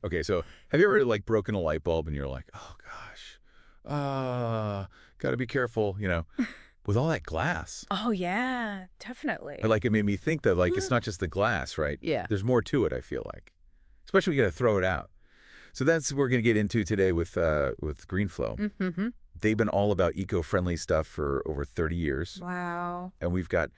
Okay, so have you ever like broken a light bulb and you're like, oh gosh, gotta be careful, with all that glass. Oh, yeah, Or definitely. like it made me think that like it's not just the glass, right? Yeah. There's more to it, I feel like. Especially when you gotta throw it out. So that's what we're gonna get into today with GreenFlow. Mm-hmm. They've been all about eco-friendly stuff for over 30 years. Wow. And we've got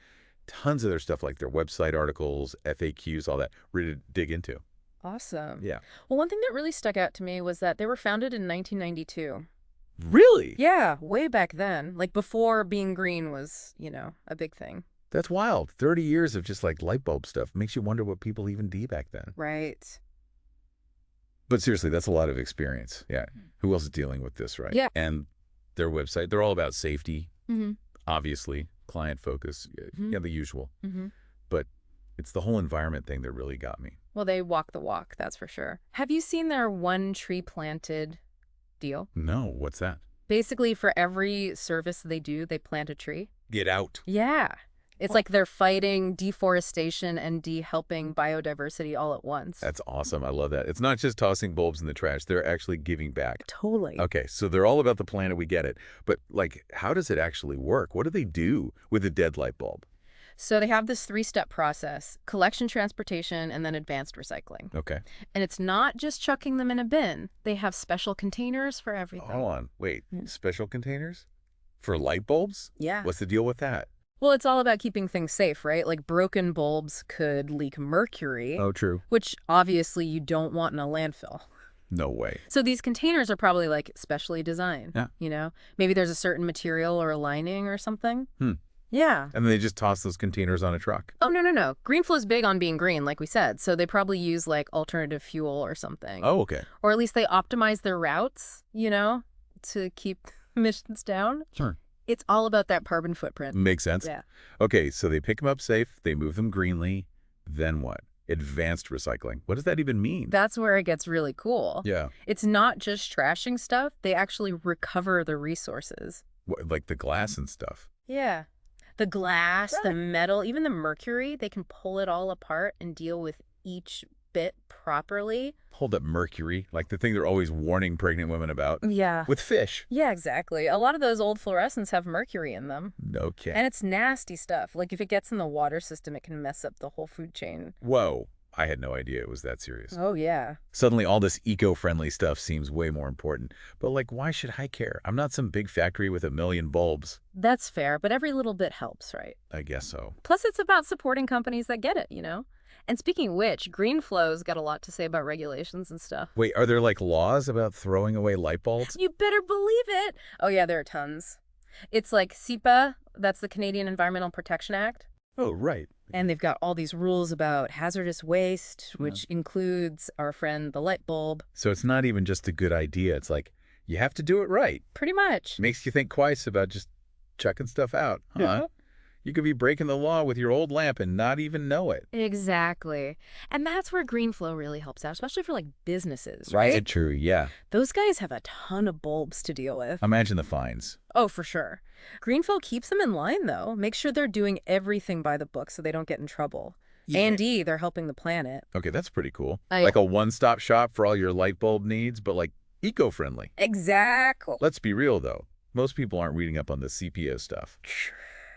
tons of their stuff like their website articles, FAQs, all that, ready to dig into. Awesome. Yeah. Well, one thing that really stuck out to me was that they were founded in 1992. Really? Yeah, way back then, like before being green was, a big thing. That's wild. 30 years of just like light bulb stuff. Makes you wonder what people even did back then. Right. But seriously, that's a lot of experience. Yeah. Who else is dealing with this, right? Yeah. And their website, they're all about safety, Mm-hmm. obviously, client focus, Mm-hmm. yeah, the usual. Mm-hmm. But it's the whole environment thing that really got me. Well, they walk the walk, that's for sure. Have you seen their one tree planted deal? No, what's that? Basically, for every service they do, they plant a tree. Get out. Yeah. It's What? like they're fighting deforestation and helping biodiversity all at once. That's awesome. I love that. It's not just tossing bulbs in the trash. They're actually giving back. Totally. Okay, so they're all about the planet. We get it. But, like, how does it actually work? What do they do with a dead light bulb? So they have this three-step process: collection, transportation, and then advanced recycling. Okay. And it's not just chucking them in a bin. They have special containers for everything. Hold on. Wait. Mm. Special containers? For light bulbs? Yeah. What's the deal with that? Well, it's all about keeping things safe, right? Like broken bulbs could leak mercury, Oh, true. which obviously you don't want in a landfill. No way. So these containers are probably like specially designed, Yeah. Maybe there's a certain material or a lining or something. Hmm. Yeah. And they just toss those containers on a truck. Oh, no, no, no. GreenFlow's big on being green, like we said. So they probably use like alternative fuel or something. Oh, okay. Or at least they optimize their routes, to keep emissions down. Sure. It's all about that carbon footprint. Makes sense. Yeah. Okay, so they pick them up safe. They move them greenly. Then what? Advanced recycling. What does that even mean? That's where it gets really cool. Yeah. It's not just trashing stuff. They actually recover the resources. Like the glass and stuff. Yeah. The glass, the metal, even the mercury, they can pull it all apart and deal with each bit properly. Hold up, mercury, like the thing they're always warning pregnant women about. Yeah. With fish. Yeah, exactly. A lot of those old fluorescents have mercury in them. Okay. And it's nasty stuff. Like if it gets in the water system, it can mess up the whole food chain. Whoa. I had no idea it was that serious. Oh, yeah. Suddenly, all this eco-friendly stuff seems way more important. But, like, why should I care? I'm not some big factory with 1,000,000 bulbs. That's fair, but every little bit helps, right? I guess so. Plus, it's about supporting companies that get it, And speaking of which, GreenFlow's got a lot to say about regulations and stuff. Wait, are there, like, laws about throwing away light bulbs? You better believe it. Oh, yeah, there are tons. It's like SEPA, that's the Canadian Environmental Protection Act. Oh, right. And they've got all these rules about hazardous waste, which includes our friend the light bulb. So it's not even just a good idea. It's like, you have to do it right. Pretty much. Makes you think twice about just chucking stuff out. Huh? You could be breaking the law with your old lamp and not even know it. Exactly. And that's where GreenFlow really helps out, especially for like businesses, right? True, yeah. Those guys have a ton of bulbs to deal with. Imagine the fines. Oh, for sure. GreenFlow keeps them in line, though. Make sure they're doing everything by the book so they don't get in trouble. And they're helping the planet. Okay, that's pretty cool. Yeah. Like a one-stop shop for all your light bulb needs, but like eco-friendly. Exactly. Let's be real, though. Most people aren't reading up on the CPO stuff.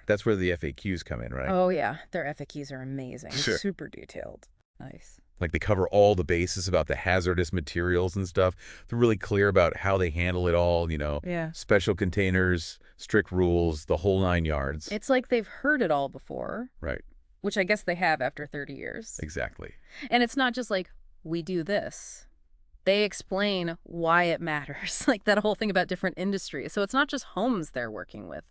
That's where the FAQs come in, right? Oh, yeah. Their FAQs are amazing. Sure. Super detailed. Nice. Like they cover all the bases about the hazardous materials and stuff. They're really clear about how they handle it all, Yeah. special containers, strict rules, the whole 9 yards. It's like they've heard it all before, Right, which I guess they have after 30 years. exactly. And it's not just like, we do this. They explain why it matters, like that whole thing about different industries. So it's not just homes they're working with,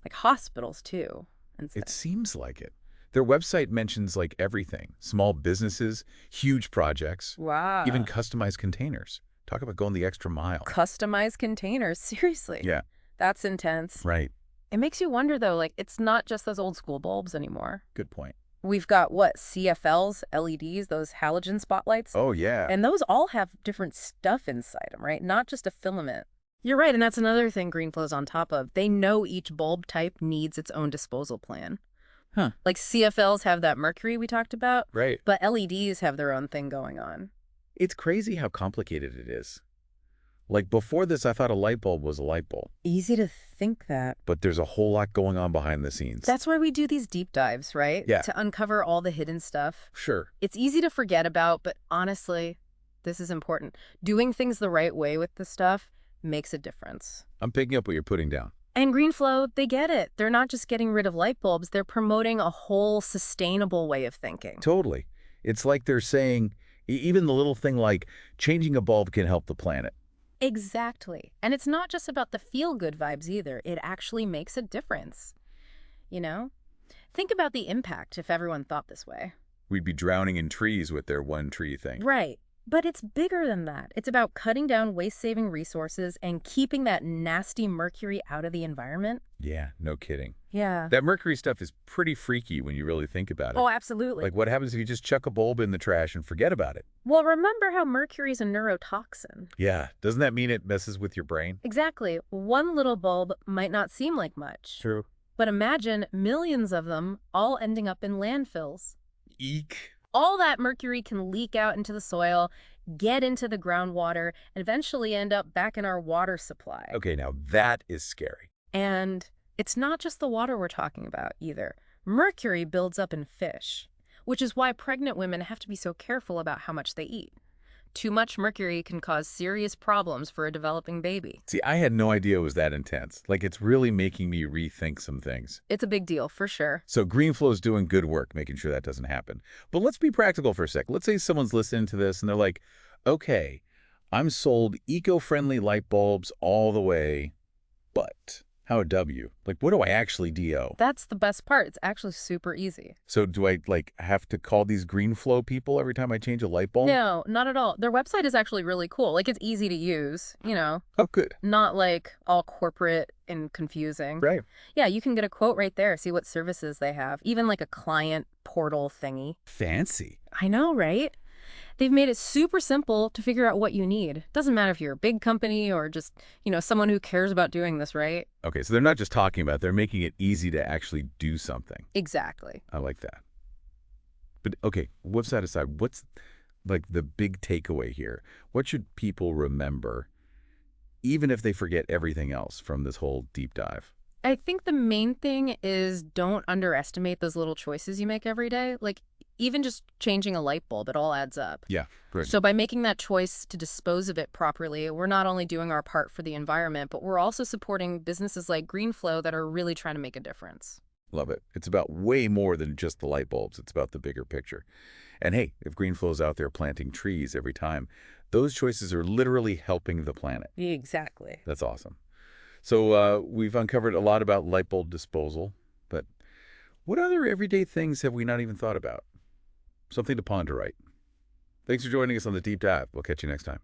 like hospitals too. And It seems like it. Their website mentions like everything. Small businesses, huge projects, wow. even customized containers. Talk about going the extra mile. Customized containers, seriously. Yeah, That's intense. right. It makes you wonder, though, like, it's not just those old school bulbs anymore. Good point. We've got, what, CFLs, LEDs, those halogen spotlights? Oh, yeah. And those all have different stuff inside them, right? Not just a filament. You're right, and that's another thing GreenFlow's on top of. They know each bulb type needs its own disposal plan. Huh. Like CFLs have that mercury we talked about, Right. but LEDs have their own thing going on. It's crazy how complicated it is. Like before this, I thought a light bulb was a light bulb, Easy to think that. but there's a whole lot going on behind the scenes. That's why we do these deep dives, right? Yeah. To uncover all the hidden stuff. Sure. It's easy to forget about, but honestly, this is important. Doing things the right way with this stuff makes a difference. I'm picking up what you're putting down. And GreenFlow, they get it. They're not just getting rid of light bulbs, they're promoting a whole sustainable way of thinking. Totally. It's like they're saying, even the little thing like changing a bulb can help the planet. Exactly. And it's not just about the feel-good vibes either. It actually makes a difference. You know? Think about the impact if everyone thought this way. We'd be drowning in trees with their one tree thing. Right. But it's bigger than that. It's about cutting down waste-saving resources and keeping that nasty mercury out of the environment. Yeah, no kidding. Yeah. That mercury stuff is pretty freaky when you really think about it. Oh, absolutely. Like what happens if you just chuck a bulb in the trash and forget about it? Well, remember how mercury's a neurotoxin? Yeah. Doesn't that mean it messes with your brain? Exactly. One little bulb might not seem like much. True. But imagine millions of them all ending up in landfills. Eek. All that mercury can leak out into the soil, get into the groundwater, and eventually end up back in our water supply. Okay, now that is scary. And it's not just the water we're talking about either. Mercury builds up in fish, which is why pregnant women have to be so careful about how much they eat. Too much mercury can cause serious problems for a developing baby. See, I had no idea it was that intense. Like, it's really making me rethink some things. It's a big deal, for sure. So GreenFlow's doing good work making sure that doesn't happen. But let's be practical for a sec. Let's say someone's listening to this and they're like, okay, I'm sold eco-friendly light bulbs all the way, but how a W? Like, what do I actually DO? That's the best part. It's actually super easy. So do I, like, have to call these GreenFlow people every time I change a light bulb? No, not at all. Their website is actually really cool. Like, it's easy to use, you know. Oh, good. Not like all corporate and confusing. Right. Yeah, you can get a quote right there, see what services they have, even like a client portal thingy. Fancy. I know, right? They've made it super simple to figure out what you need. Doesn't matter if you're a big company or just, you know, someone who cares about doing this right. Okay, so they're not just talking about it, they're making it easy to actually do something. Exactly. I like that. But okay, what's that aside? What's like the big takeaway here? What should people remember, even if they forget everything else from this whole deep dive? I think the main thing is don't underestimate those little choices you make every day. Like, even just changing a light bulb, it all adds up. Yeah, good. So by making that choice to dispose of it properly, we're not only doing our part for the environment, but we're also supporting businesses like GreenFlow that are really trying to make a difference. Love it. It's about way more than just the light bulbs. It's about the bigger picture. And hey, if GreenFlow's out there planting trees every time, those choices are literally helping the planet. Exactly. That's awesome. So we've uncovered a lot about light bulb disposal, but what other everyday things have we not even thought about? Something to ponder, right? Thanks for joining us on the Deep Dive. We'll catch you next time.